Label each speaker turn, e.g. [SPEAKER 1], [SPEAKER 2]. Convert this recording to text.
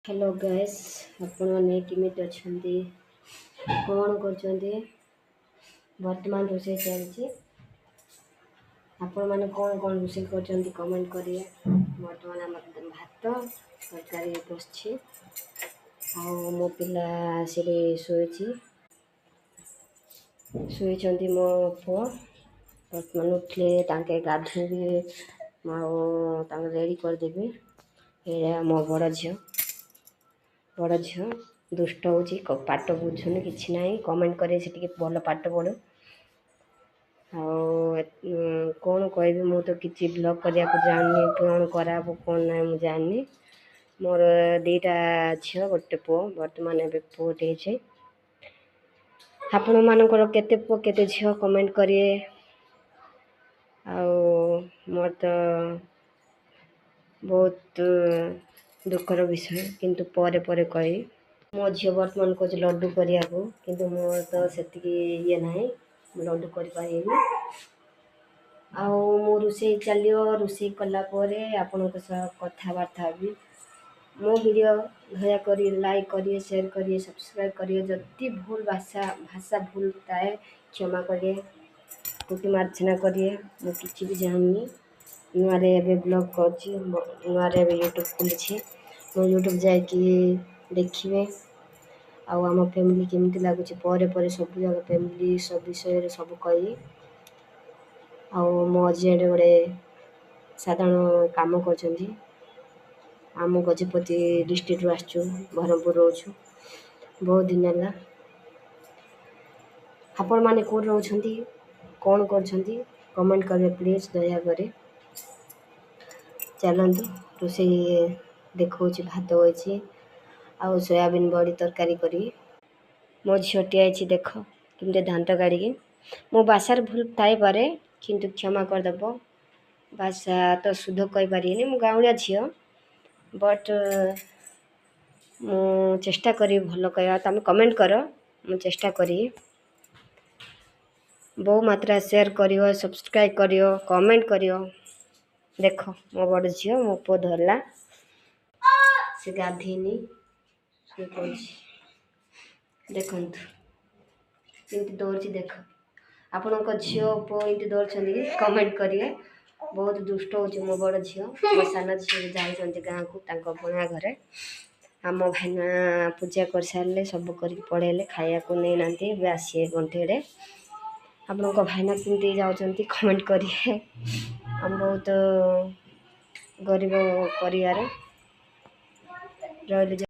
[SPEAKER 1] Hello guys आपने केमिति अच्छे कौन कर वर्तमान रोषे चलती आपण मैंने कौन कौन रोषे कर कमेंट करिए। वर्तमान आम भात तरकारी बस मो पिला आसिले शुई मो पुआ वर्तमान उठले तांके गाधोबी रेडी करदेवी। ये मो बड़ झील दुष्ट हो पाठ बुझुन कि ना कमेंट करे से भल पाठ पढ़ु। कौन कह मु तो किसी ब्लॉग करने को जानी कौन करा कौन ना मुझे जानी। मोर दीटा झील गोटे पुओ बर्तमान ए पुओटे आपण मानकर केते पुओ केते झील कमेंट करिए। मोर तो बहुत दुखर विषय किंतु परे परे कही मो झी वर्तमान कह लड्डू करने को किंतु मोर तो से ये ना लड्डू कर मो रोषे चलो रोषे कलापर आपण कथबार्ता भी मो वीडियो दयाक लाइक करिए शेयर करिए सब्सक्राइब करिए। जदि भूल भाषा भूल थाए क्षमा करिए कुटी मार्जना करिए। मु किसी भी जाननी नुआरे एबे ब्लॉग करछि नुआरे एबे यूट्यूब खोली मो यूट्यूब जाकि देखिए आम फैमिली केमती लगुच पर सब जगह फैमिली सब विषय सब कही मो हजबैंड गोटे साधारण काम कर आम गजपति डिस्ट्रिक्ट आसचु ब्रह्मपुर रोचु बहुत दिन है। आपण मैंने कौन रोचंती कौन कर कमेंट करें प्लीज दयाकर। चलतु रोषे देखा भात होती आउ सोयाबीन बड़ी तरकारी करी मो झीटी आई देख केमती दांत गाड़ी मो बासार भूल थाई पारे किंतु क्षमा करदेव। भाषा तो शुद्ध कहीपरि मु गाँवलिया झील बट मु चेष्टा करी भल कह तुम कमेंट कर मु चेष्टा करी बहु मात्रा शेयर करियो सब्सक्राइब करियो कमेंट करियो। देख मो बड़ झील मो पुओ धरला से गाधीनी देखु इमती दौड़ देख आपण झील पुओ इमती दौड़ कमेंट करिए। बहुत दुष्ट हो मो बड़ झील मो सान झील जाइए गाँव को बुणा घरे आम भाईना पूजा कर सारे सब कर पढ़ेले खाया को नहीं ना आसी गंठे आपण भाईना केमती जाऊँच कमेंट करिए। हम बहुत गरीब परिवार रही।